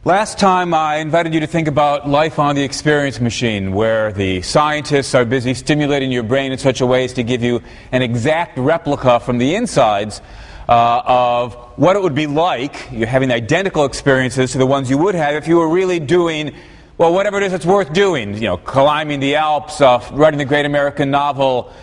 Last time I invited you to think about life on the experience machine, where the scientists are busy stimulating your brain in such a way as to give you an exact replica from the insides of what it would be like. You're having identical experiences to the ones you would have if you were really doing, well, whatever it is that's worth doing. You know, climbing the Alps, writing the great American novel,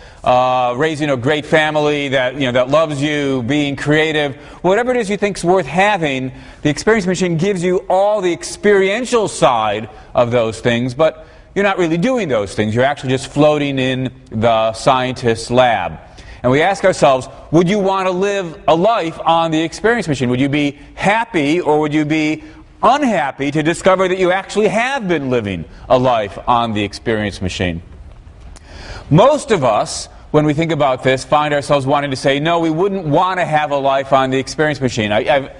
raising a great family that loves you, being creative, whatever it is you think's worth having. The experience machine gives you all the experiential side of those things, but you're not really doing those things. You're actually just floating in the scientist's lab. And we ask ourselves, would you want to live a life on the experience machine? Would you be happy, or would you be unhappy to discover that you actually have been living a life on the experience machine? Most of us, when we think about this, find ourselves wanting to say, no, we wouldn't want to have a life on the experience machine. I've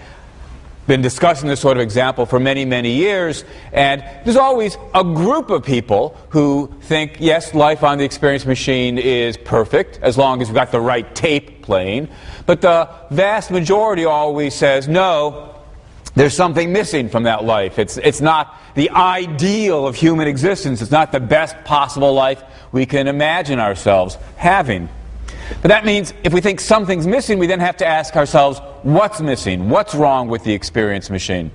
been discussing this sort of example for many, many years, and there's always a group of people who think, yes, life on the experience machine is perfect, as long as we've got the right tape playing. But the vast majority always says, no, there's something missing from that life. It's not the ideal of human existence. It's not the best possible life we can imagine ourselves having. But that means if we think something's missing, we then have to ask ourselves, what's missing? What's wrong with the experience machine?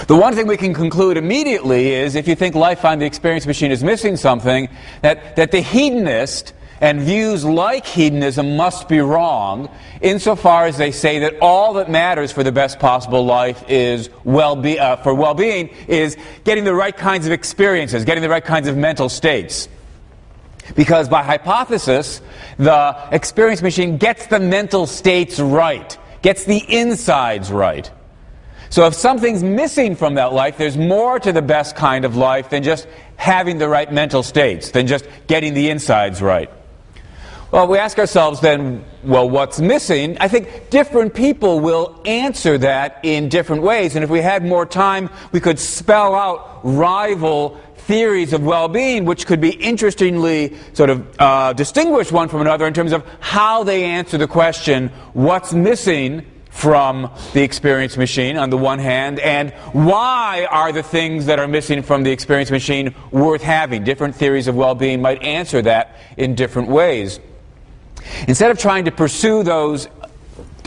The one thing we can conclude immediately is, if you think life on the experience machine is missing something, that the hedonist and views like hedonism must be wrong, insofar as they say that all that matters for the best possible life is for well-being is getting the right kinds of experiences, getting the right kinds of mental states. Because by hypothesis, the experience machine gets the mental states right, gets the insides right. So if something's missing from that life, there's more to the best kind of life than just having the right mental states, than just getting the insides right. Well, we ask ourselves then, well, what's missing? I think different people will answer that in different ways. And if we had more time, we could spell out rival theories of well-being, which could be interestingly sort of distinguish one from another in terms of how they answer the question, what's missing from the experience machine on the one hand, and why are the things that are missing from the experience machine worth having? Different theories of well-being might answer that in different ways. Instead of trying to pursue those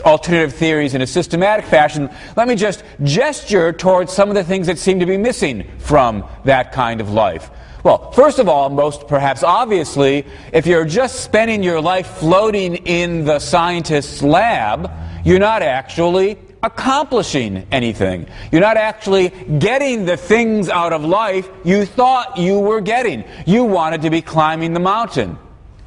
alternative theories in a systematic fashion, let me just gesture towards some of the things that seem to be missing from that kind of life. Well, first of all, most perhaps obviously, if you're just spending your life floating in the scientist's lab, you're not actually accomplishing anything. You're not actually getting the things out of life you thought you were getting. You wanted to be climbing the mountain,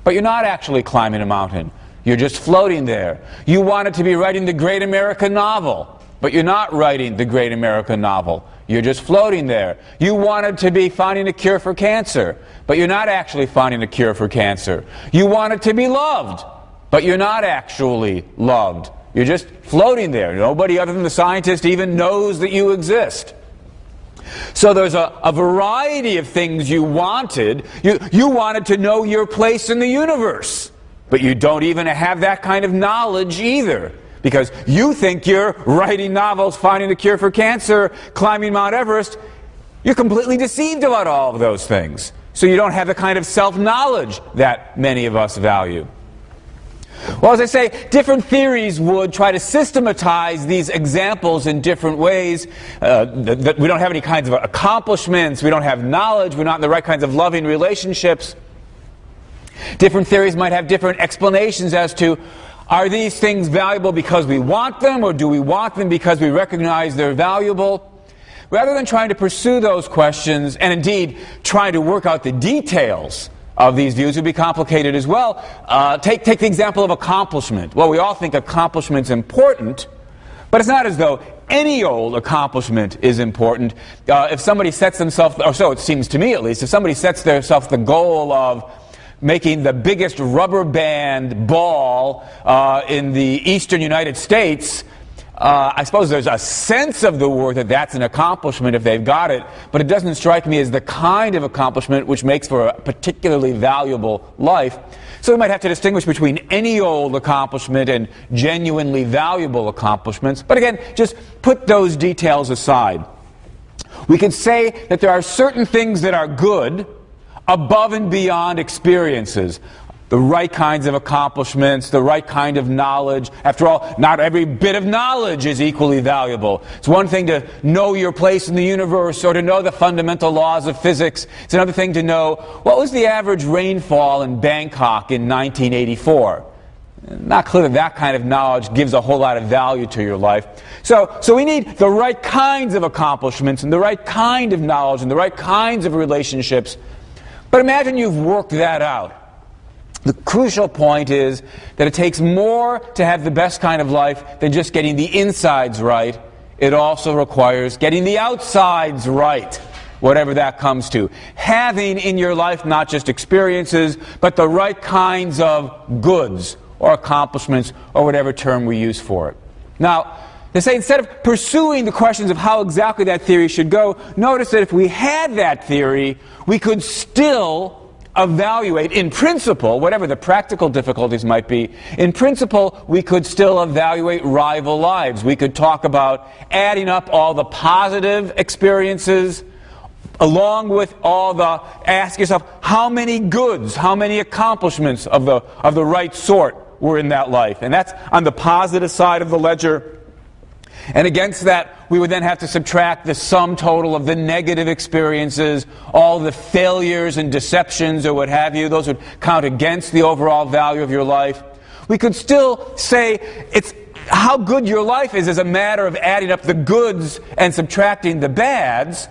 but you're not actually climbing a mountain. You're just floating there. You wanted to be writing the great American novel, but you're not writing the great American novel. You're just floating there. You wanted to be finding a cure for cancer, but you're not actually finding a cure for cancer. You wanted to be loved, but you're not actually loved. You're just floating there. Nobody other than the scientist even knows that you exist. So there's a variety of things you wanted. You wanted to know your place in the universe, but you don't even have that kind of knowledge either, because you think you're writing novels, finding a cure for cancer, climbing Mount Everest. You're completely deceived about all of those things. So you don't have the kind of self-knowledge that many of us value. Well, as I say, different theories would try to systematize these examples in different ways. That we don't have any kinds of accomplishments, we don't have knowledge, we're not in the right kinds of loving relationships. Different theories might have different explanations as to, are these things valuable because we want them, or do we want them because we recognize they're valuable? Rather than trying to pursue those questions, and indeed trying to work out the details of these views, would be complicated as well. Take the example of accomplishment. Well, we all think accomplishment's important, but it's not as though any old accomplishment is important. If somebody sets themselves, or so it seems to me at least, if somebody sets themselves the goal of making the biggest rubber band ball in the eastern United States, I suppose there's a sense of the word that that's an accomplishment if they've got it, but it doesn't strike me as the kind of accomplishment which makes for a particularly valuable life. So we might have to distinguish between any old accomplishment and genuinely valuable accomplishments. But again, just put those details aside. We could say that there are certain things that are good above and beyond experiences. The right kinds of accomplishments, the right kind of knowledge. After all, not every bit of knowledge is equally valuable. It's one thing to know your place in the universe or to know the fundamental laws of physics. It's another thing to know what was the average rainfall in Bangkok in 1984. Not clear that that kind of knowledge gives a whole lot of value to your life. So we need the right kinds of accomplishments and the right kind of knowledge and the right kinds of relationships. But imagine you've worked that out. The crucial point is that it takes more to have the best kind of life than just getting the insides right. It also requires getting the outsides right, whatever that comes to. Having in your life not just experiences, but the right kinds of goods or accomplishments or whatever term we use for it. Now, to say instead of pursuing the questions of how exactly that theory should go, notice that if we had that theory, we could still evaluate, in principle, whatever the practical difficulties might be, in principle, we could still evaluate rival lives. We could talk about adding up all the positive experiences along with all the, ask yourself, how many goods, how many accomplishments of the right sort were in that life? And that's on the positive side of the ledger. And against that, we would then have to subtract the sum total of the negative experiences, all the failures and deceptions or what have you. Those would count against the overall value of your life. We could still say it's how good your life is a matter of adding up the goods and subtracting the bads.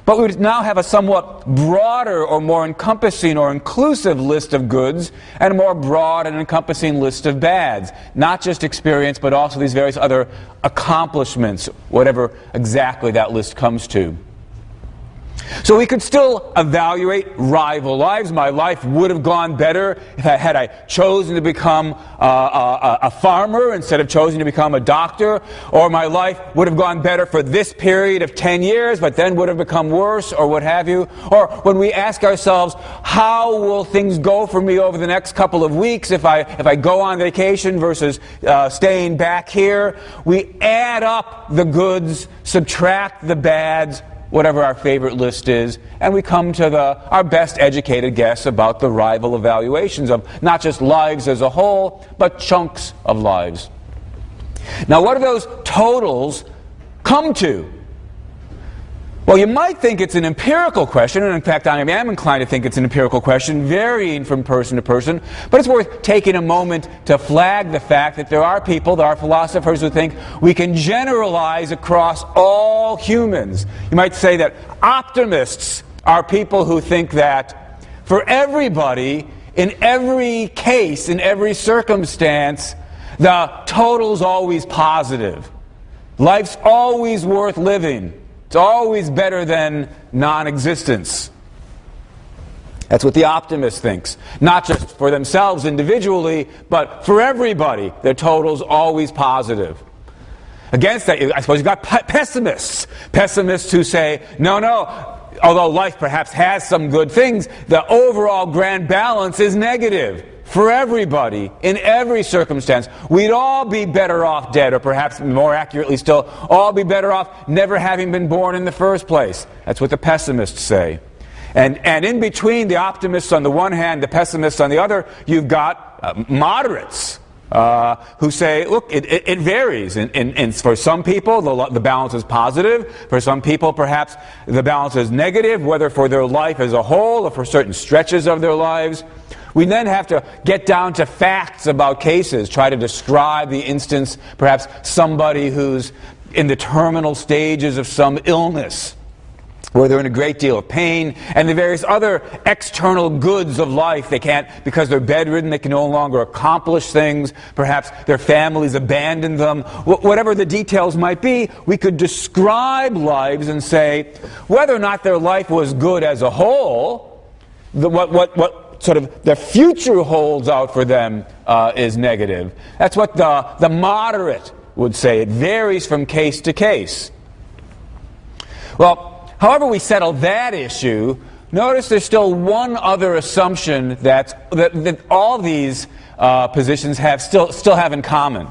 But we would now have a somewhat broader or more encompassing or inclusive list of goods and a more broad and encompassing list of bads. Not just experience, but also these various other accomplishments, whatever exactly that list comes to. So we could still evaluate rival lives. My life would have gone better had I chosen to become a farmer instead of choosing to become a doctor. Or my life would have gone better for this period of 10 years, but then would have become worse, or what have you. Or when we ask ourselves, how will things go for me over the next couple of weeks if I go on vacation versus staying back here? We add up the goods, subtract the bads, whatever our favorite list is, and we come to our best educated guess about the rival evaluations of not just lives as a whole, but chunks of lives. Now, what do those totals come to? Well, you might think it's an empirical question, and in fact I am inclined to think it's an empirical question, varying from person to person, but it's worth taking a moment to flag the fact that there are people, there are philosophers who think we can generalize across all humans. You might say that optimists are people who think that for everybody, in every case, in every circumstance, the total's always positive. Life's always worth living. It's always better than non-existence. That's what the optimist thinks. Not just for themselves individually, but for everybody. Their total's always positive. Against that, I suppose you've got pessimists. Pessimists who say, no, although life perhaps has some good things, the overall grand balance is negative. For everybody, in every circumstance, we'd all be better off dead, or perhaps more accurately still, all be better off never having been born in the first place. That's what the pessimists say. And in between the optimists on the one hand, the pessimists on the other, you've got moderates who say, look, it varies. And for some people, the balance is positive. For some people, perhaps the balance is negative, whether for their life as a whole or for certain stretches of their lives. We then have to get down to facts about cases, try to describe the instance, perhaps somebody who's in the terminal stages of some illness, where they're in a great deal of pain, and the various other external goods of life. They can't, because they're bedridden, they can no longer accomplish things. Perhaps their families abandoned them. Whatever the details might be, we could describe lives and say, whether or not their life was good as a whole, what sort of the future holds out for them is negative. That's what the moderate would say. It varies from case to case. Well, however we settle that issue, notice there's still one other assumption that all these positions still have in common.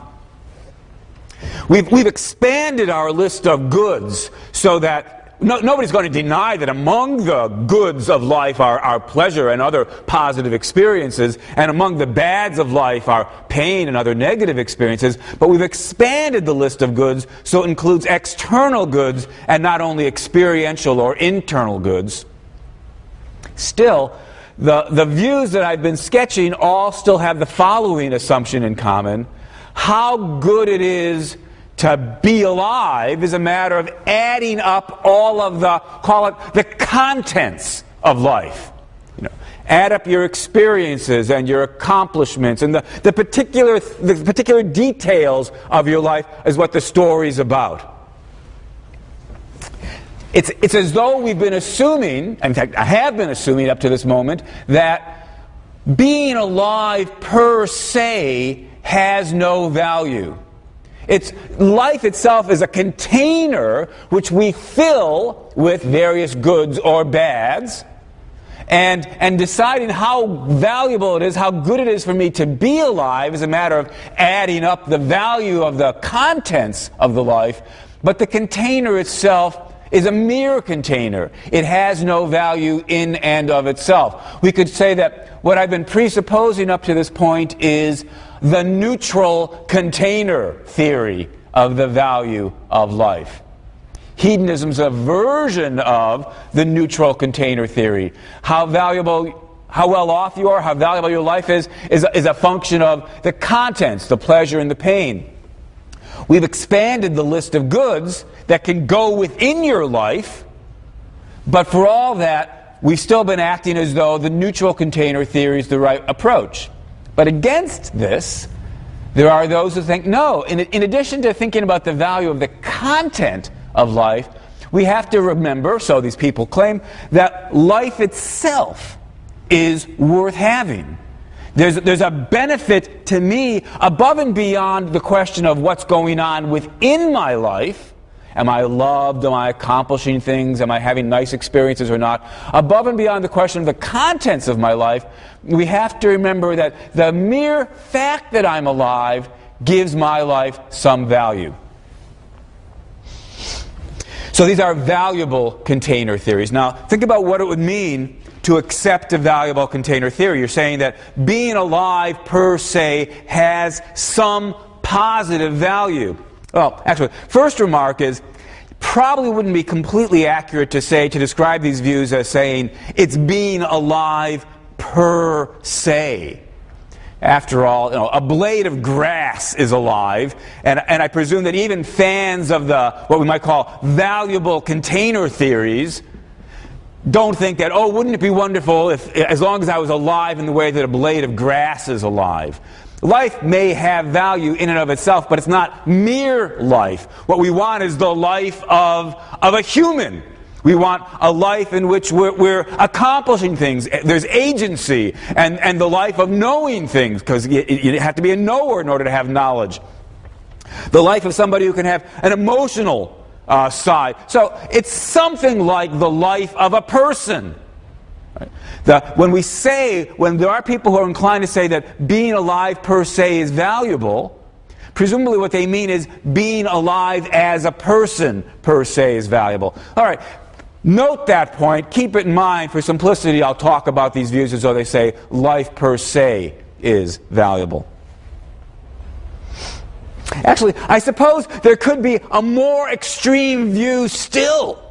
We've expanded our list of goods so that nobody's going to deny that among the goods of life are pleasure and other positive experiences, and among the bads of life are pain and other negative experiences. But we've expanded the list of goods so it includes external goods and not only experiential or internal goods. Still, the views that I've been sketching all still have the following assumption in common. How good it is to be alive is a matter of adding up all of the, call it, the contents of life. Add up your experiences and your accomplishments, and the particular details of your life is what the story's about. It's as though we've been assuming, in fact I have been assuming up to this moment, that being alive per se has no value. Life itself is a container which we fill with various goods or bads, and deciding how valuable it is, how good it is for me to be alive is a matter of adding up the value of the contents of the life. But the container itself is a mere container. It has no value in and of itself. We could say that what I've been presupposing up to this point is the neutral container theory of the value of life. Hedonism's a version of the neutral container theory. How well off you are, how valuable your life is a function of the contents, the pleasure and the pain. We've expanded the list of goods that can go within your life, but for all that, we've still been acting as though the neutral container theory is the right approach. But against this, there are those who think, no, in addition to thinking about the value of the content of life, we have to remember, so these people claim, that life itself is worth having. There's a benefit to me above and beyond the question of what's going on within my life. Am I loved? Am I accomplishing things? Am I having nice experiences or not? Above and beyond the question of the contents of my life, we have to remember that the mere fact that I'm alive gives my life some value. So these are valuable container theories. Now, think about what it would mean to accept a valuable container theory. You're saying that being alive per se has some positive value. Well, actually, first remark is probably wouldn't be completely accurate to describe these views as saying it's being alive per se. After all, a blade of grass is alive, and I presume that even fans of what we might call valuable container theories don't think that, oh, wouldn't it be wonderful if, as long as I was alive in the way that a blade of grass is alive. Life may have value in and of itself, but it's not mere life. What we want is the life of a human. We want a life in which we're accomplishing things. There's agency, and the life of knowing things, because you have to be a knower in order to have knowledge. The life of somebody who can have an emotional side. So it's something like the life of a person. When there are people who are inclined to say that being alive per se is valuable, presumably what they mean is being alive as a person per se is valuable. All right, note that point. Keep it in mind. For simplicity, I'll talk about these views as though they say life per se is valuable. Actually, I suppose there could be a more extreme view still.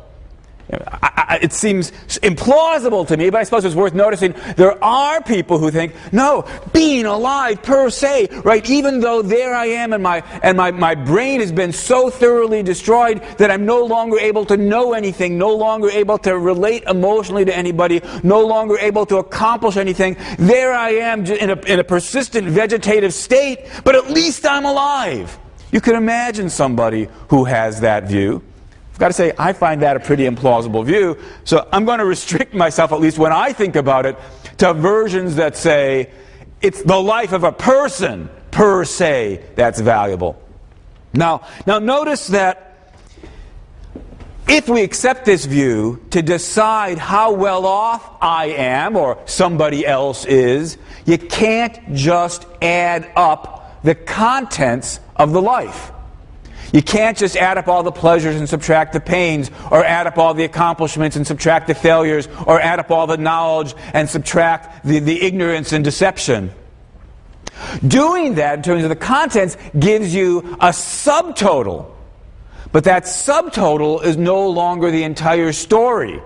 It seems implausible to me, but I suppose it's worth noticing there are people who think, no, being alive per se, right, even though there I am and my brain has been so thoroughly destroyed that I'm no longer able to know anything, no longer able to relate emotionally to anybody, no longer able to accomplish anything, there I am in a persistent vegetative state, but at least I'm alive. You can imagine somebody who has that view. I've got to say, I find that a pretty implausible view, so I'm going to restrict myself, at least when I think about it, to versions that say it's the life of a person per se that's valuable. Now notice that if we accept this view to decide how well off I am or somebody else is, you can't just add up the contents of the life. You can't just add up all the pleasures and subtract the pains, or add up all the accomplishments and subtract the failures, or add up all the knowledge and subtract the ignorance and deception. Doing that in terms of the contents gives you a subtotal. But that subtotal is no longer the entire story.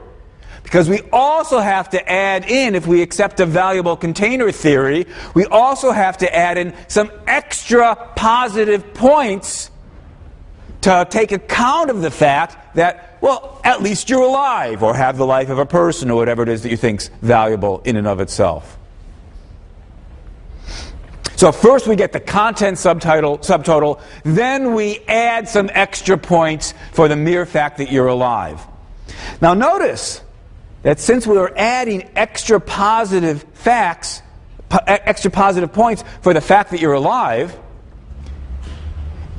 Because we also have to add in, if we accept a valuable container theory, we also have to add in some extra positive points to take account of the fact that, well, at least you're alive, or have the life of a person, or whatever it is that you think's valuable in and of itself. So first we get the content subtotal, then we add some extra points for the mere fact that you're alive. Now notice that since we are adding extra positive points for the fact that you're alive,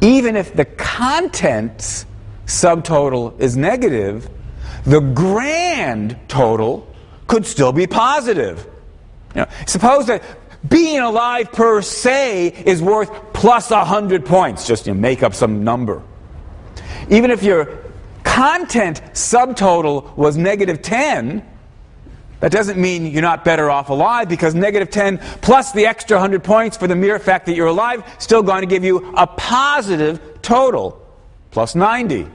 even if the contents subtotal is negative, the grand total could still be positive. Suppose that being alive per se is worth plus 100 points. Just make up some number. Even if your content subtotal was negative 10, that doesn't mean you're not better off alive, because negative 10 plus the extra 100 points for the mere fact that you're alive still going to give you a positive total, plus 90.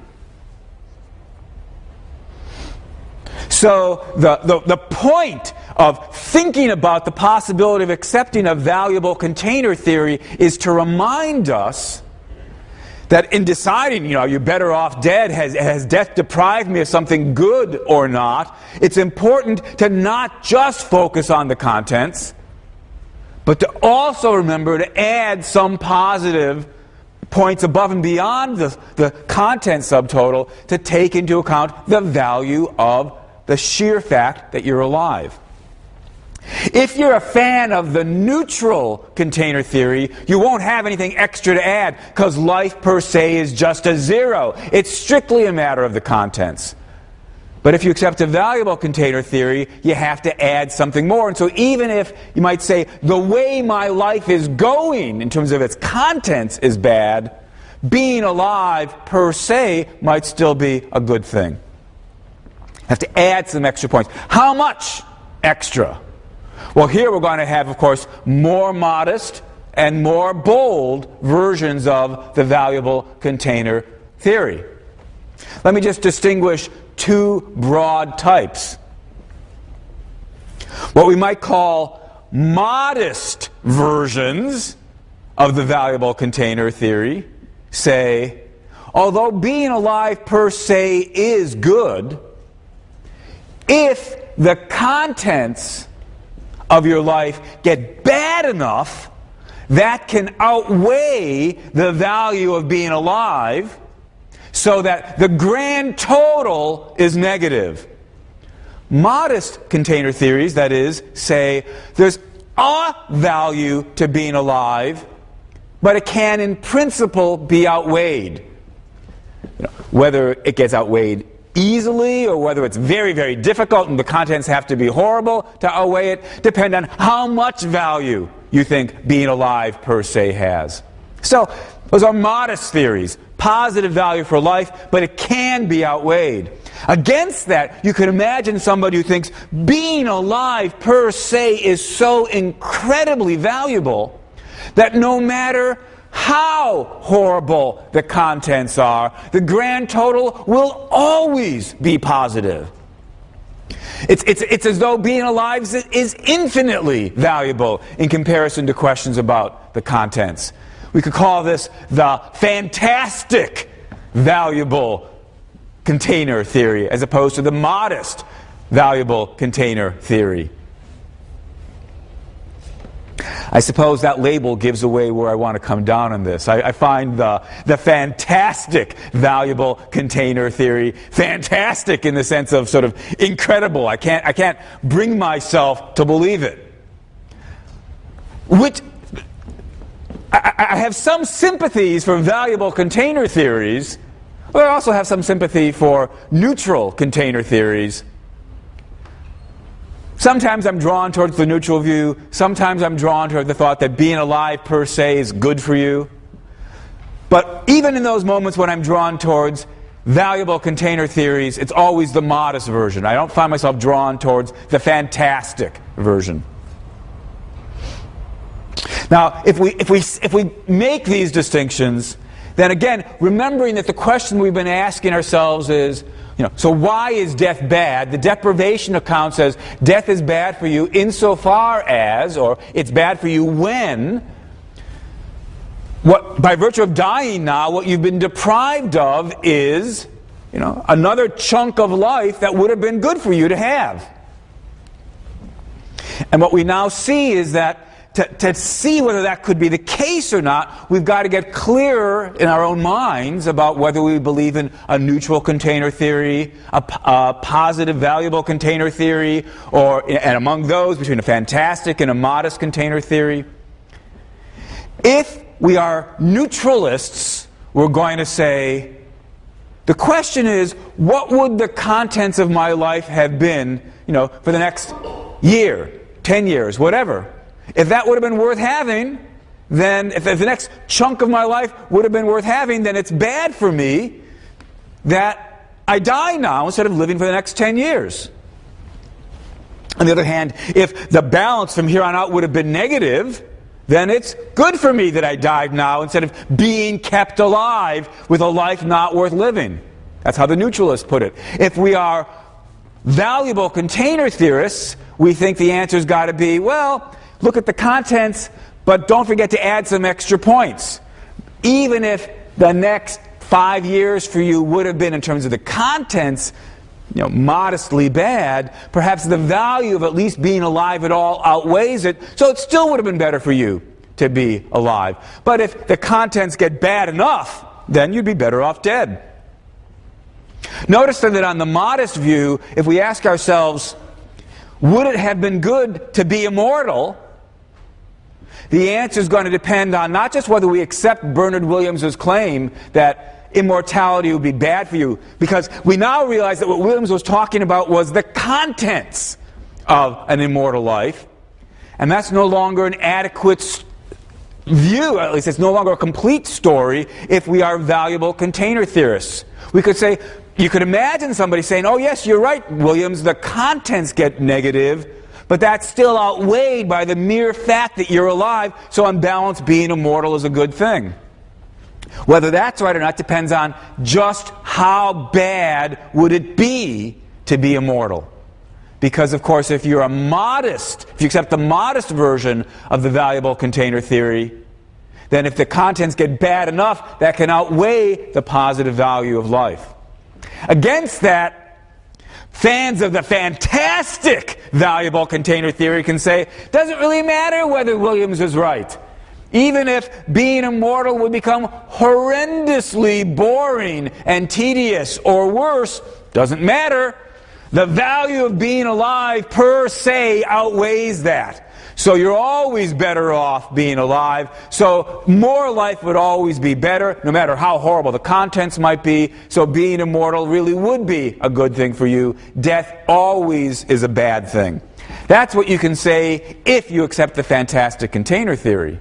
So the point of thinking about the possibility of accepting a valuable container theory is to remind us that in deciding, you're better off dead, has death deprived me of something good or not, it's important to not just focus on the contents, but to also remember to add some positive points above and beyond the content subtotal to take into account the value of the sheer fact that you're alive. If you're a fan of the neutral container theory, you won't have anything extra to add, because life per se is just a zero. It's strictly a matter of the contents. But if you accept a valuable container theory, you have to add something more. And so even if you might say the way my life is going in terms of its contents is bad, being alive per se might still be a good thing. Have to add some extra points. How much extra? Well, here we're going to have, of course, more modest and more bold versions of the valuable container theory. Let me just distinguish two broad types. What we might call modest versions of the valuable container theory say, although being alive per se is good, if the contents of your life get bad enough, that can outweigh the value of being alive, so that the grand total is negative. Modest container theories, that is, say there's a value to being alive, but it can in principle be outweighed. Whether it gets outweighed easily, or whether it's very, very difficult and the contents have to be horrible to outweigh it, depend on how much value you think being alive per se has. So those are modest theories. Positive value for life, but it can be outweighed. Against that, you can imagine somebody who thinks being alive per se is so incredibly valuable that no matter how horrible the contents are, the grand total will always be positive. It's as though being alive is infinitely valuable in comparison to questions about the contents. We could call this the fantastic valuable container theory, as opposed to the modest valuable container theory. I suppose that label gives away where I want to come down on this. I find the fantastic valuable container theory fantastic in the sense of sort of incredible. I can't bring myself to believe it. Which I have some sympathies for valuable container theories, but I also have some sympathy for neutral container theories. Sometimes I'm drawn towards the neutral view. Sometimes I'm drawn toward the thought that being alive per se is good for you. But even in those moments when I'm drawn towards valuable container theories, it's always the modest version. I don't find myself drawn towards the fantastic version. Now, if we make these distinctions, then again, remembering that the question we've been asking ourselves is, so why is death bad? The deprivation account says death is bad for you insofar as, or it's bad for you when, by virtue of dying now, what you've been deprived of is, another chunk of life that would have been good for you to have. And what we now see is that to see whether that could be the case or not, we've got to get clearer in our own minds about whether we believe in a neutral container theory, a positive, valuable container theory, and among those, between a fantastic and a modest container theory. If we are neutralists, we're going to say, the question is, what would the contents of my life have been, for the next year, 10 years, whatever? If that would have been worth having, then if the next chunk of my life would have been worth having, then it's bad for me that I die now instead of living for the next 10 years. On the other hand, if the balance from here on out would have been negative, then it's good for me that I died now instead of being kept alive with a life not worth living. That's how the neutralists put it. If we are valuable container theorists, we think the answer's got to be, well, look at the contents, but don't forget to add some extra points. Even if the next 5 years for you would have been, in terms of the contents, modestly bad, perhaps the value of at least being alive at all outweighs it, so it still would have been better for you to be alive. But if the contents get bad enough, then you'd be better off dead. Notice that on the modest view, if we ask ourselves, would it have been good to be immortal? The answer is going to depend on not just whether we accept Bernard Williams's claim that immortality would be bad for you, because we now realize that what Williams was talking about was the contents of an immortal life, and that's no longer an adequate view, at least it's no longer a complete story if we are valuable container theorists. We could say, you could imagine somebody saying, oh yes, you're right, Williams, the contents get negative, but that's still outweighed by the mere fact that you're alive, so on balance, being immortal is a good thing. Whether that's right or not depends on just how bad would it be to be immortal. Because, of course, if you accept the modest version of the valuable container theory, then if the contents get bad enough, that can outweigh the positive value of life. Against that, fans of the fantastic valuable container theory can say, doesn't really matter whether Williams is right. Even if being immortal would become horrendously boring and tedious or worse, doesn't matter. The value of being alive per se outweighs that. So you're always better off being alive. So more life would always be better, no matter how horrible the contents might be. So being immortal really would be a good thing for you. Death always is a bad thing. That's what you can say if you accept the fantastic container theory.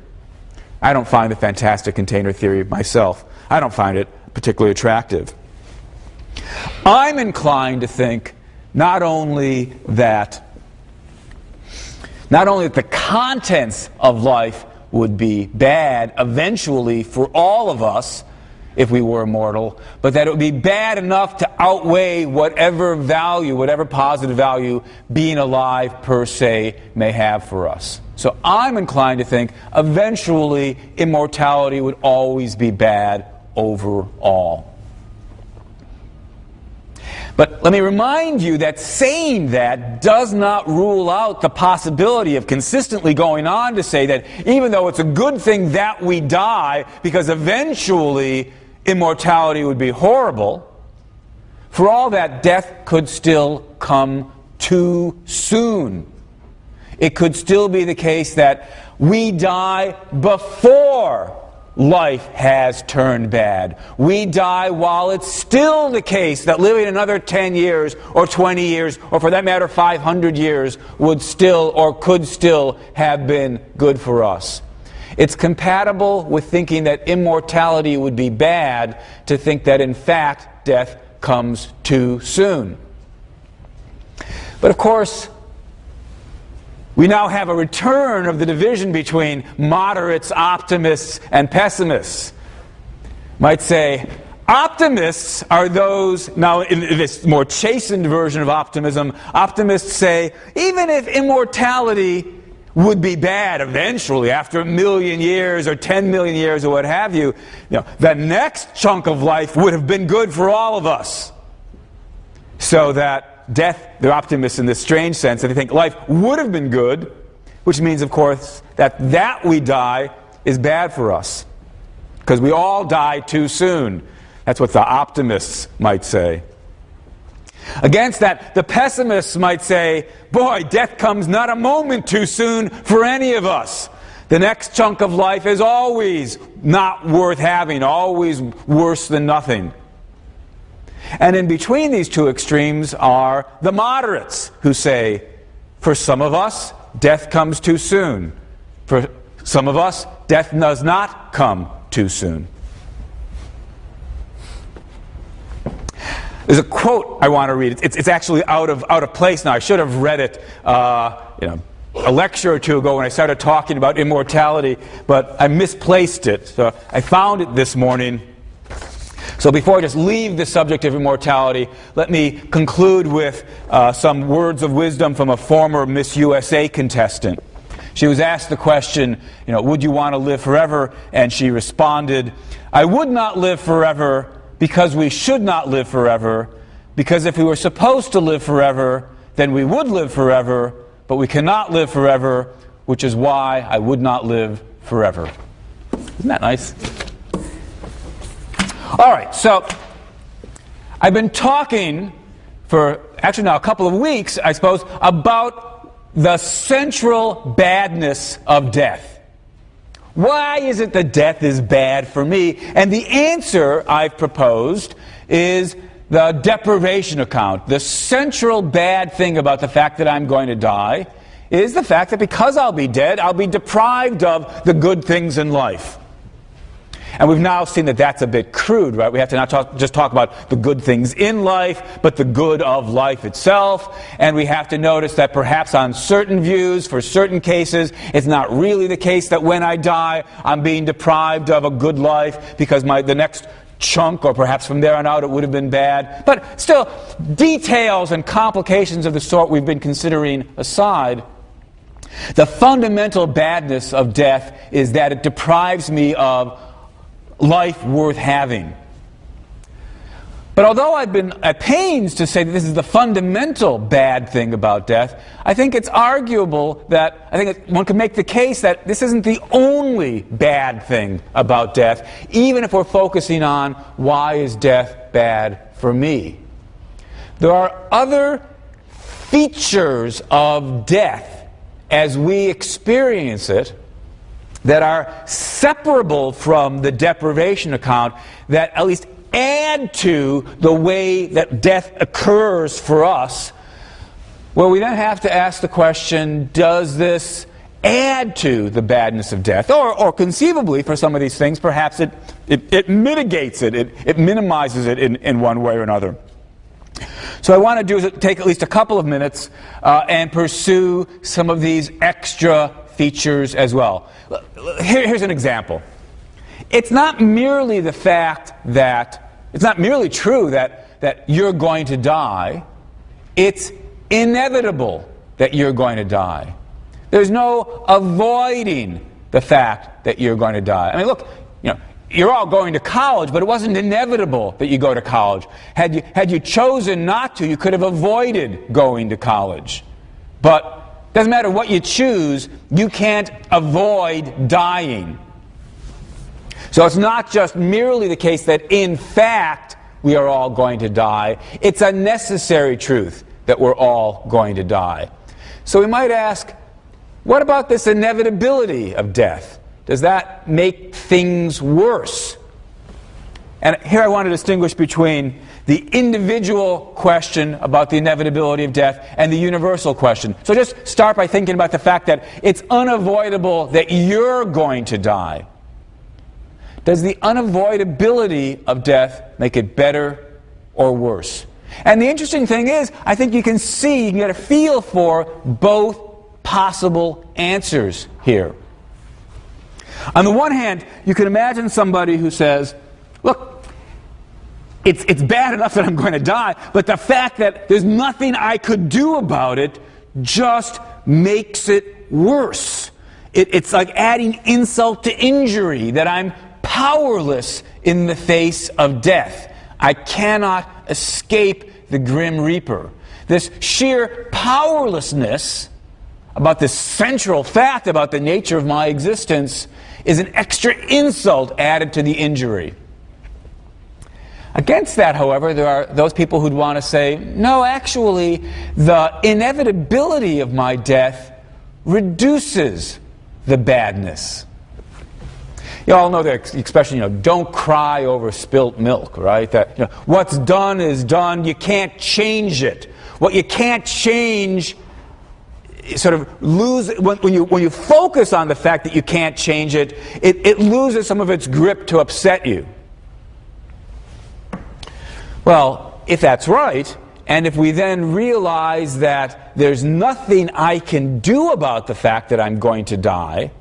I don't find the fantastic container theory myself. I don't find it particularly attractive. I'm inclined to think not only that the contents of life would be bad eventually for all of us if we were immortal, but that it would be bad enough to outweigh whatever value, whatever positive value being alive per se may have for us. So I'm inclined to think eventually immortality would always be bad overall. But let me remind you that saying that does not rule out the possibility of consistently going on to say that even though it's a good thing that we die, because eventually immortality would be horrible, for all that, death could still come too soon. It could still be the case that we die before life has turned bad. We die while it's still the case that living another 10 years or 20 years, or for that matter 500 years, would still or could still have been good for us. It's compatible with thinking that immortality would be bad to think that, in fact, death comes too soon. But of course, we now have a return of the division between moderates, optimists, and pessimists. Might say, optimists are those, now in this more chastened version of optimism, optimists say, even if immortality would be bad eventually, after 1 million years or 10 million years or what have you, the next chunk of life would have been good for all of us. So that death, they're optimists in this strange sense, that they think life would have been good, which means, of course, that we die is bad for us, because we all die too soon. That's what the optimists might say. Against that, the pessimists might say, boy, death comes not a moment too soon for any of us. The next chunk of life is always not worth having, always worse than nothing. And in between these two extremes are the moderates, who say, for some of us, death comes too soon. For some of us, death does not come too soon. There's a quote I want to read. It's actually out of place now. I should have read it a lecture or two ago when I started talking about immortality, but I misplaced it. So I found it this morning. So before I just leave the subject of immortality, let me conclude with some words of wisdom from a former Miss USA contestant. She was asked the question, would you want to live forever? And she responded, I would not live forever because we should not live forever, because if we were supposed to live forever, then we would live forever, but we cannot live forever, which is why I would not live forever. Isn't that nice? All right, so I've been talking for actually now a couple of weeks, I suppose, about the central badness of death. Why is it that death is bad for me? And the answer I've proposed is the deprivation account. The central bad thing about the fact that I'm going to die is the fact that because I'll be dead, I'll be deprived of the good things in life. And we've now seen that that's a bit crude, right? We have to not just talk about the good things in life, but the good of life itself. And we have to notice that perhaps on certain views, for certain cases, it's not really the case that when I die, I'm being deprived of a good life because the next chunk, or perhaps from there on out, it would have been bad. But still, details and complications of the sort we've been considering aside, the fundamental badness of death is that it deprives me of life worth having. But although I've been at pains to say that this is the fundamental bad thing about death, I think it's arguable that, one could make the case that this isn't the only bad thing about death, even if we're focusing on why is death bad for me. There are other features of death as we experience it that are separable from the deprivation account, that at least add to the way that death occurs for us, where we then have to ask the question, does this add to the badness of death? Or conceivably, for some of these things, perhaps it mitigates it, it minimizes it in one way or another. So what I want to do is take at least a couple of minutes and pursue some of these extra features as well. Here's an example. It's not merely the fact that, it's not merely true that you're going to die. It's inevitable that you're going to die. There's no avoiding the fact that you're going to die. I mean, look, you're all going to college, but it wasn't inevitable that you go to college. Had you chosen not to, you could have avoided going to college. But doesn't matter what you choose, you can't avoid dying. So it's not just merely the case that in fact we are all going to die. It's a necessary truth that we're all going to die. So we might ask, what about this inevitability of death? Does that make things worse? And here I want to distinguish between the individual question about the inevitability of death, and the universal question. So just start by thinking about the fact that it's unavoidable that you're going to die. Does the unavoidability of death make it better or worse? And the interesting thing is, I think you can get a feel for both possible answers here. On the one hand, you can imagine somebody who says, look, it's bad enough that I'm going to die, but the fact that there's nothing I could do about it just makes it worse. It's like adding insult to injury, that I'm powerless in the face of death. I cannot escape the grim reaper. This sheer powerlessness about this central fact about the nature of my existence is an extra insult added to the injury. Against that, however, there are those people who'd want to say, no, actually, the inevitability of my death reduces the badness. You all know the expression, don't cry over spilt milk, right? That, what's done is done. You can't change it. What you can't change sort of when you focus on the fact that you can't change it, it loses some of its grip to upset you. Well, if that's right, and if we then realize that there's nothing I can do about the fact that I'm going to die,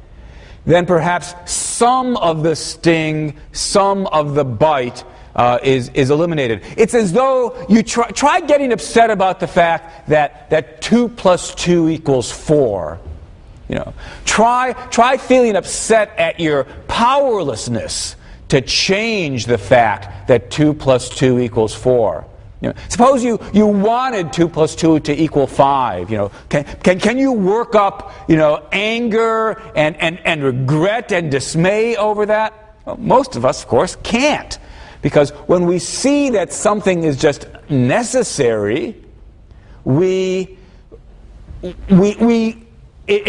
then perhaps some of the sting, some of the bite is eliminated. It's as though you try getting upset about the fact that 2 + 2 = 4. Try feeling upset at your powerlessness to change the fact that 2 + 2 = 4. Suppose you wanted 2 + 2 to = 5. Can you work up anger and regret and dismay over that? Well, most of us, of course, can't, because when we see that something is just necessary, it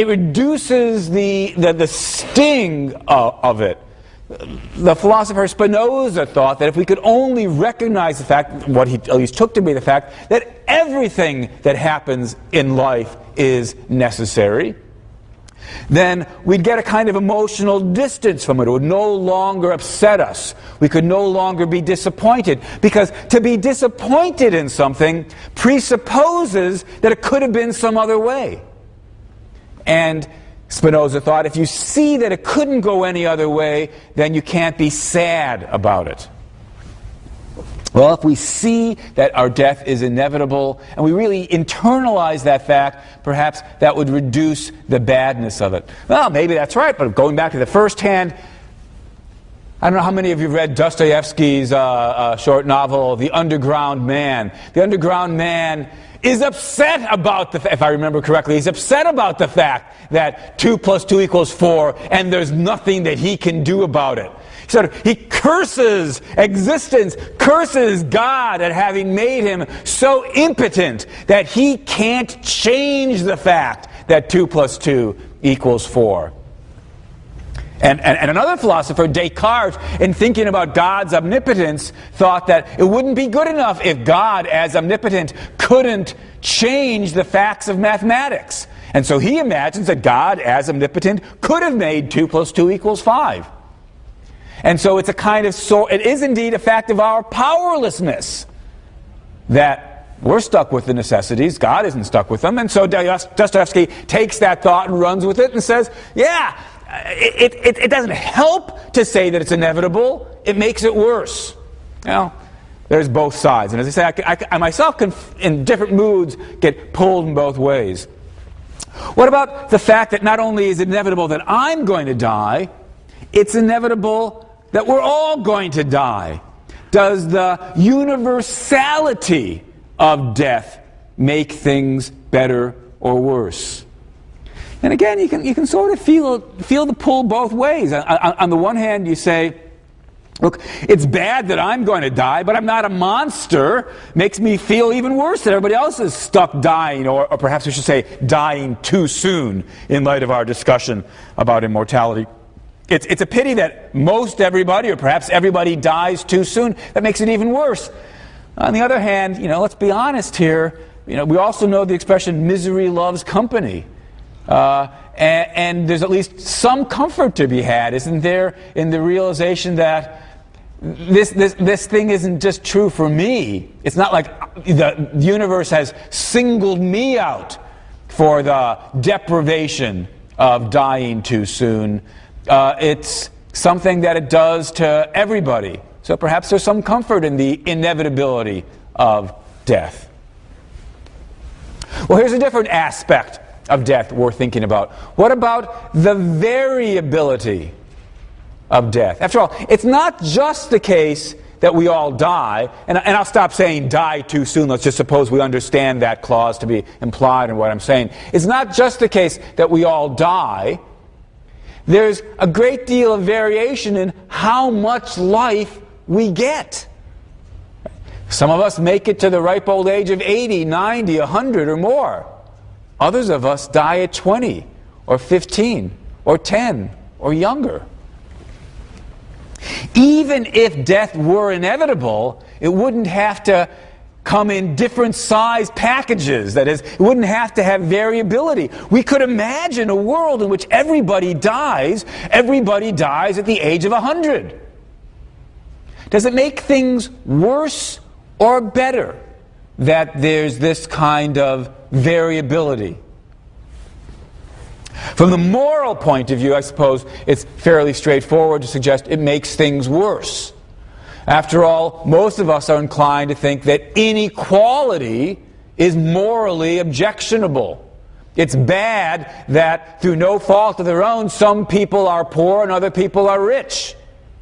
reduces the sting of it. The philosopher Spinoza thought that if we could only recognize the fact, what he at least took to be the fact, that everything that happens in life is necessary, then we'd get a kind of emotional distance from it. It would no longer upset us. We could no longer be disappointed, because to be disappointed in something presupposes that it could have been some other way. And Spinoza thought if you see that it couldn't go any other way, then you can't be sad about it. Well, if we see that our death is inevitable, and we really internalize that fact, perhaps that would reduce the badness of it. Well, maybe that's right, but going back to the first hand, I don't know how many of you have read Dostoevsky's short novel, The Underground Man. The Underground Man is upset about if I remember correctly, he's upset about the fact that 2 + 2 = 4, and there's nothing that he can do about it. So he curses existence, curses God at having made him so impotent that he can't change the fact that 2 + 2 = 4. And another philosopher, Descartes, in thinking about God's omnipotence, thought that it wouldn't be good enough if God, as omnipotent, couldn't change the facts of mathematics. And so he imagines that God, as omnipotent, could have made 2 + 2 = 5. And so it's it is indeed a fact of our powerlessness that we're stuck with the necessities. God isn't stuck with them. And so Dostoevsky takes that thought and runs with it and says, yeah, it doesn't help to say that it's inevitable. It makes it worse. There's both sides. And as I say, I myself can, in different moods, get pulled in both ways. What about the fact that not only is it inevitable that I'm going to die, it's inevitable that we're all going to die? Does the universality of death make things better or worse? And again, you can sort of feel the pull both ways. On the one hand, you say, look, it's bad that I'm going to die, but I'm not a monster. Makes me feel even worse that everybody else is stuck dying, or perhaps we should say dying too soon, in light of our discussion about immortality. It's a pity that most everybody, or perhaps everybody, dies too soon. That makes it even worse. On the other hand, let's be honest here, we also know the expression misery loves company. And there's at least some comfort to be had, isn't there, in the realization that this thing isn't just true for me. It's not like the universe has singled me out for the deprivation of dying too soon. It's something that it does to everybody. So perhaps there's some comfort in the inevitability of death. Well, here's a different aspect of death worth thinking about. What about the variability of death? After all, it's not just the case that we all die, and I'll stop saying die too soon. Let's just suppose we understand that clause to be implied in what I'm saying. It's not just the case that we all die. There's a great deal of variation in how much life we get. Some of us make it to the ripe old age of 80, 90, 100 or more. Others of us die at 20 or 15 or 10 or younger. Even if death were inevitable, it wouldn't have to come in different size packages. That is, it wouldn't have to have variability. We could imagine a world in which everybody dies at the age of 100. Does it make things worse or better that there's this kind of variability? From the moral point of view, I suppose it's fairly straightforward to suggest it makes things worse. After all, most of us are inclined to think that inequality is morally objectionable. It's bad that through no fault of their own, some people are poor and other people are rich,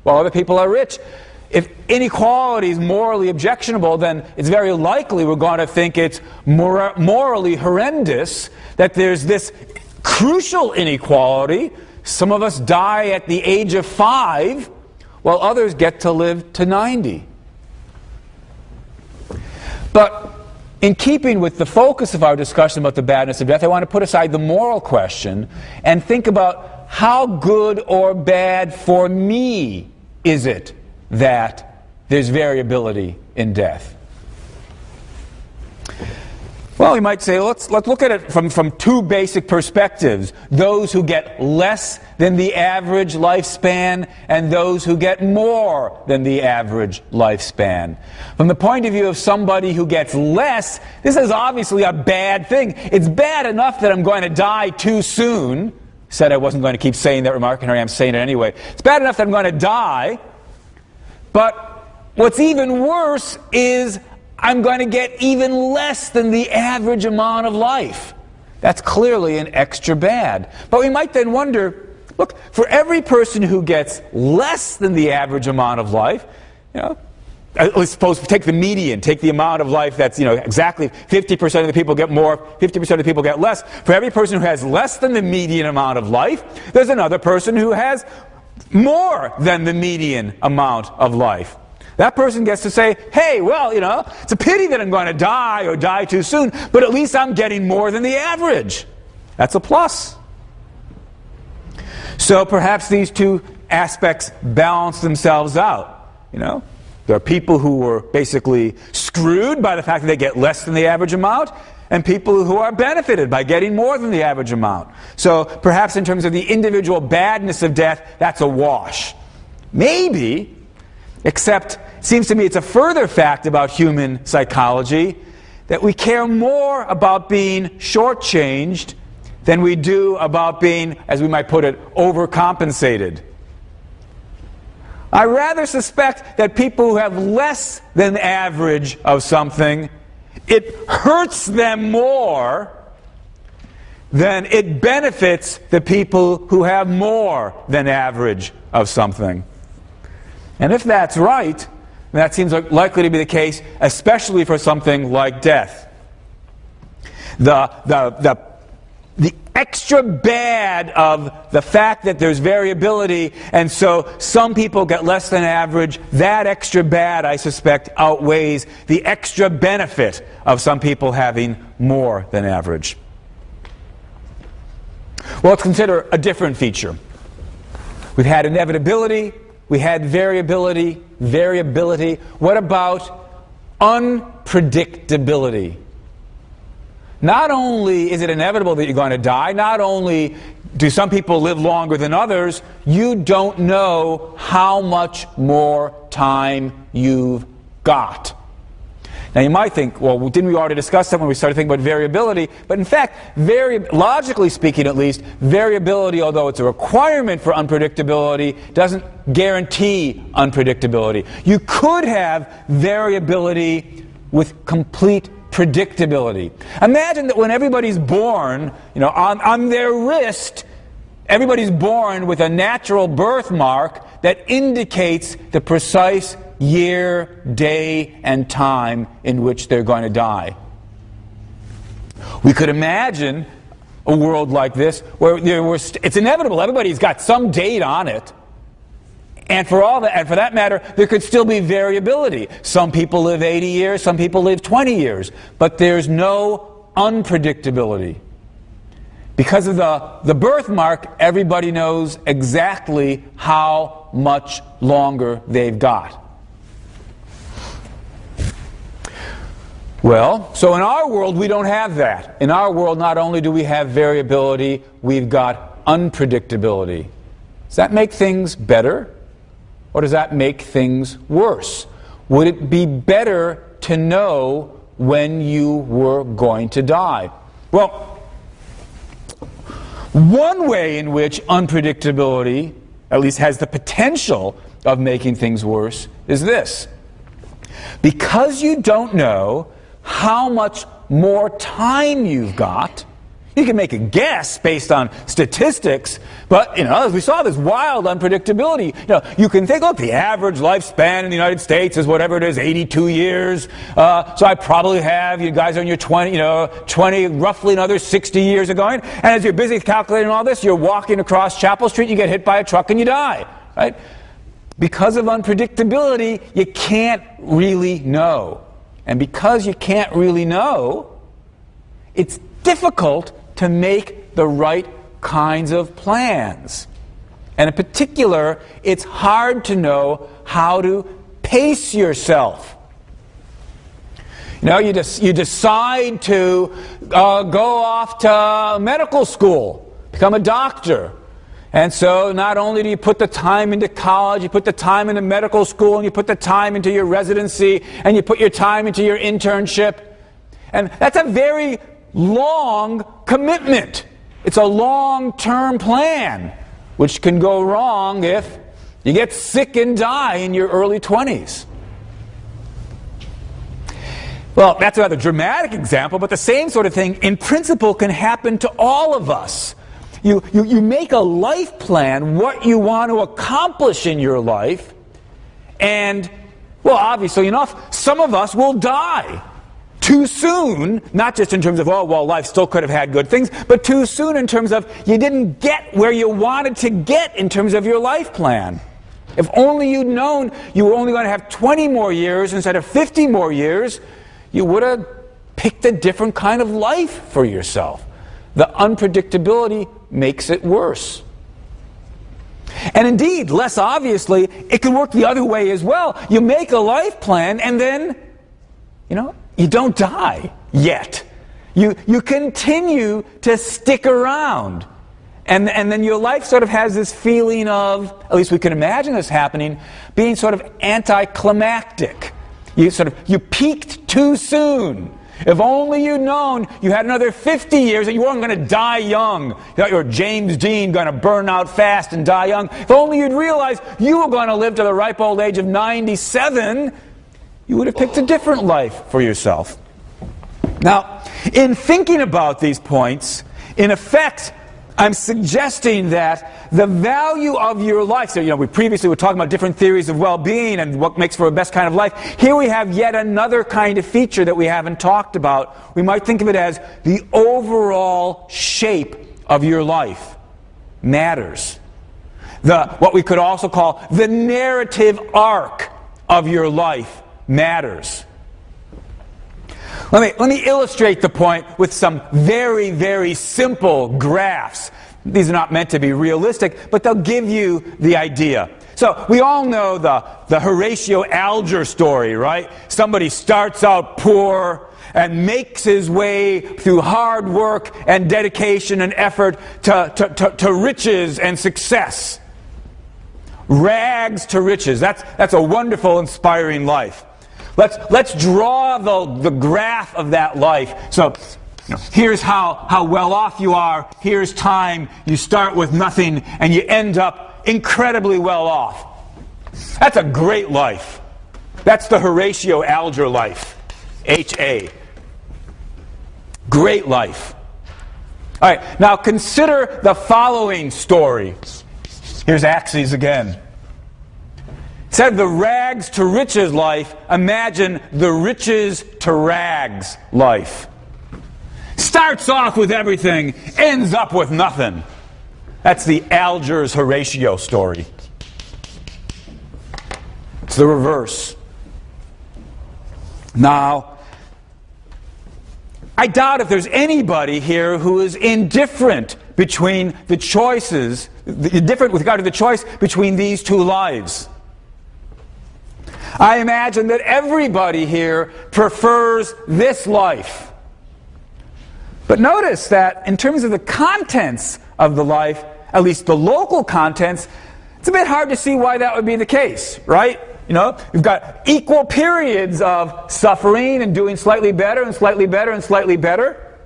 while other people are rich. If inequality is morally objectionable, then it's very likely we're going to think it's morally horrendous that there's this crucial inequality. Some of us die at the age of 5, while others get to live to 90. But in keeping with the focus of our discussion about the badness of death, I want to put aside the moral question and think about how good or bad for me is it that there's variability in death. Well, we might say, let's look at it from two basic perspectives. Those who get less than the average lifespan and those who get more than the average lifespan. From the point of view of somebody who gets less, this is obviously a bad thing. It's bad enough that I'm going to die too soon. Said I wasn't going to keep saying that remark, and here I am saying it anyway. It's bad enough that I'm going to die, but what's even worse is I'm going to get even less than the average amount of life. That's clearly an extra bad. But we might then wonder, look, for every person who gets less than the average amount of life, let's suppose take the median, take the amount of life that's, exactly 50% of the people get more, 50% of the people get less. For every person who has less than the median amount of life, there's another person who has more than the median amount of life. That person gets to say, hey, well, it's a pity that I'm going to die or die too soon, but at least I'm getting more than the average. That's a plus. So perhaps these two aspects balance themselves out. There are people who were basically screwed by the fact that they get less than the average amount, and people who are benefited by getting more than the average amount. So perhaps in terms of the individual badness of death, that's a wash. Maybe, except it seems to me it's a further fact about human psychology that we care more about being shortchanged than we do about being, as we might put it, overcompensated. I rather suspect that people who have less than average of something, it hurts them more than it benefits the people who have more than average of something. And if that's right, that seems likely to be the case, especially for something like death. The extra bad of the fact that there's variability, and so some people get less than average, that extra bad, I suspect, outweighs the extra benefit of some people having more than average. Well, let's consider a different feature. We've had inevitability, we had variability. What about unpredictability. Not only is it inevitable that you're going to die, not only do some people live longer than others, you don't know how much more time you've got. Now you might think, well, didn't we already discuss that when we started thinking about variability? But in fact, logically speaking at least, variability, although it's a requirement for unpredictability, doesn't guarantee unpredictability. You could have variability with complete predictability. Imagine that when everybody's born, on their wrist, everybody's born with a natural birthmark that indicates the precise year, day, and time in which they're going to die. We could imagine a world like this where it's inevitable. Everybody's got some date on it. And for that matter, there could still be variability. Some people live 80 years, some people live 20 years. But there's no unpredictability. Because of the birthmark, everybody knows exactly how much longer they've got. Well, so in our world, we don't have that. In our world, not only do we have variability, we've got unpredictability. Does that make things better? Or does that make things worse? Would it be better to know when you were going to die? Well, one way in which unpredictability, at least has the potential of making things worse, is this. Because you don't know how much more time you've got, you can make a guess based on statistics, but as we saw, there's wild unpredictability. You can think, look, the average lifespan in the United States is whatever it is, 82 years. So I probably have, you guys are in your 20, roughly another 60 years of going. And as you're busy calculating all this, you're walking across Chapel Street, you get hit by a truck and you die, right? Because of unpredictability, you can't really know. And because you can't really know, it's difficult to make the right kinds of plans. And in particular, it's hard to know how to pace yourself. You decide to go off to medical school, become a doctor. And so not only do you put the time into college, you put the time into medical school, and you put the time into your residency, and you put your time into your internship. And that's a very long commitment. It's a long-term plan, which can go wrong if you get sick and die in your early 20s. Well, that's a rather dramatic example, but the same sort of thing in principle can happen to all of us. You make a life plan, what you want to accomplish in your life, and, well, obviously enough, some of us will die too soon, not just in terms of, life still could have had good things, but too soon in terms of you didn't get where you wanted to get in terms of your life plan. If only you'd known you were only going to have 20 more years instead of 50 more years, you would have picked a different kind of life for yourself. The unpredictability makes it worse. And indeed, less obviously, it can work the other way as well. You make a life plan and then, you don't die yet. You continue to stick around. And then your life sort of has this feeling of, at least we can imagine this happening, being sort of anticlimactic. You peaked too soon. If only you'd known you had another 50 years and you weren't going to die young. You're James Dean, going to burn out fast and die young. If only you'd realized you were going to live to the ripe old age of 97, you would have picked a different life for yourself. Now, in thinking about these points, in effect, I'm suggesting that the value of your life, so we previously were talking about different theories of well-being and what makes for a best kind of life. Here we have yet another kind of feature that we haven't talked about. We might think of it as the overall shape of your life matters. What we could also call the narrative arc of your life matters. Let me illustrate the point with some very, very simple graphs. These are not meant to be realistic, but they'll give you the idea. So we all know the Horatio Alger story, right? Somebody starts out poor and makes his way through hard work and dedication and effort to riches and success. Rags to riches. That's a wonderful, inspiring life. Let's draw the graph of that life. So here's how well off you are. Here's time. You start with nothing and you end up incredibly well off. That's a great life. That's the Horatio Alger life. H-A. Great life. All right, now consider the following story. Here's Axes again. Instead of the rags to riches life, imagine the riches to rags life. Starts off with everything, ends up with nothing. That's the Alger's Horatio story. It's the reverse. Now, I doubt if there's anybody here who is indifferent between the choices, indifferent with regard to the choice between these two lives. I imagine that everybody here prefers this life. But notice that in terms of the contents of the life, at least the local contents, it's a bit hard to see why that would be the case, right? You know, we've got equal periods of suffering and doing slightly better and slightly better and slightly better.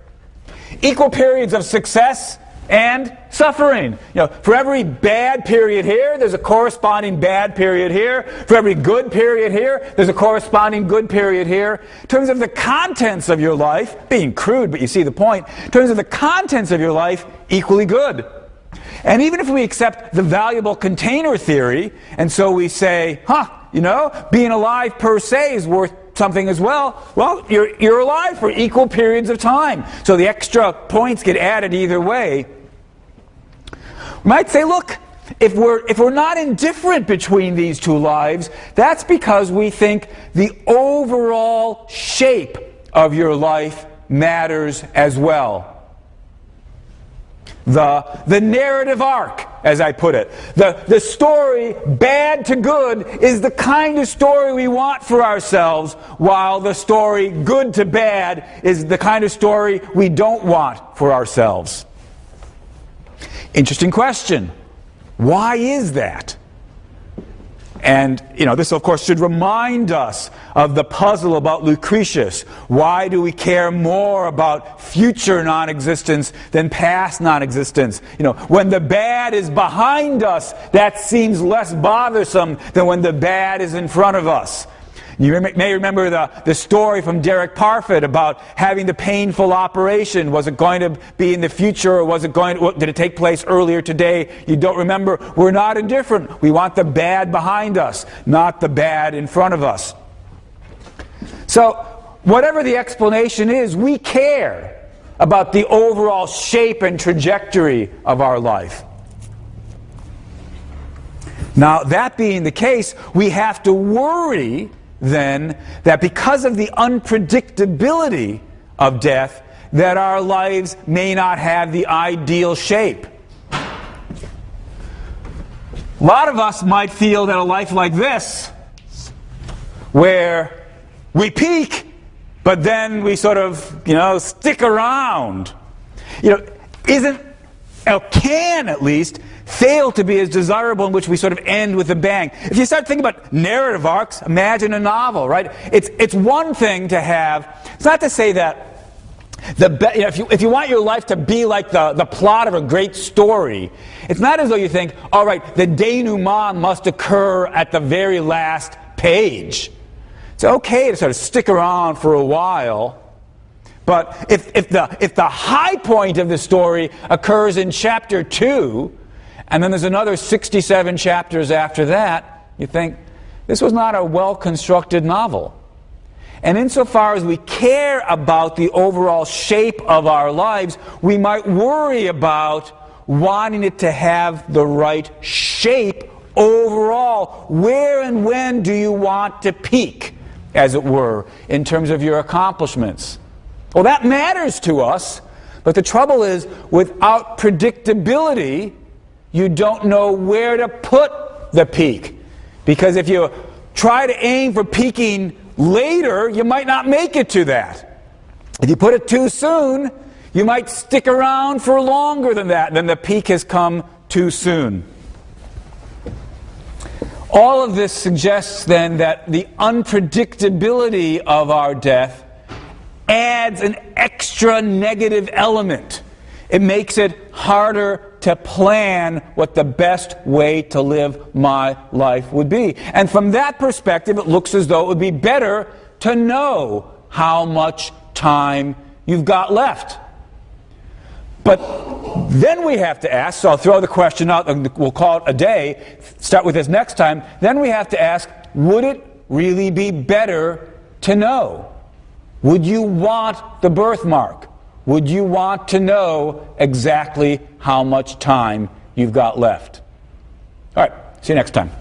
Equal periods of success and suffering. You know, for every bad period here, there's a corresponding bad period here. For every good period here, there's a corresponding good period here. In terms of the contents of your life, being crude, but you see the point, in terms of the contents of your life, equally good. And even if we accept the valuable container theory, and so we say, you know, being alive per se is worth something as well. Well, you're alive for equal periods of time. So the extra points get added either way. We might say, look, if we're not indifferent between these two lives, that's because we think the overall shape of your life matters as well. The narrative arc, as I put it. The story, bad to good, is the kind of story we want for ourselves, while the story, good to bad, is the kind of story we don't want for ourselves. Interesting question. Why is that? And, you know, this of course should remind us of the puzzle about Lucretius. Why do we care more about future non-existence than past non-existence? You know, when the bad is behind us, that seems less bothersome than when the bad is in front of us. You may remember the story from Derek Parfit about having the painful operation. Was it going to be in the future, or did it take place earlier today? You don't remember? We're not indifferent. We want the bad behind us, not the bad in front of us. So, whatever the explanation is, we care about the overall shape and trajectory of our life. Now, that being the case, we have to worry then that because of the unpredictability of death, that our lives may not have the ideal shape. A lot of us might feel that a life like this, where we peak, but then we sort of, stick around, can at least fail to be as desirable, in which we sort of end with a bang. If you start thinking about narrative arcs, imagine a novel, right? It's one thing to have. It's not to say that if you want your life to be like the plot of a great story, it's not as though you think, all right, the denouement must occur at the very last page. It's okay to sort of stick around for a while. But if the high point of the story occurs in chapter 2, and then there's another 67 chapters after that, you think, this was not a well-constructed novel. And insofar as we care about the overall shape of our lives, we might worry about wanting it to have the right shape overall. Where and when do you want to peak, as it were, in terms of your accomplishments? Well, that matters to us, but the trouble is, without predictability, you don't know where to put the peak. Because if you try to aim for peaking later, you might not make it to that. If you put it too soon, you might stick around for longer than that. Then the peak has come too soon. All of this suggests then that the unpredictability of our death adds an extra negative element. It makes it harder to plan what the best way to live my life would be. And from that perspective, it looks as though it would be better to know how much time you've got left. But then we have to ask, so I'll throw the question out, and we'll call it a day, start with this next time. Then we have to ask, would it really be better to know? Would you want the birthmark? Would you want to know exactly how much time you've got left? All right, see you next time.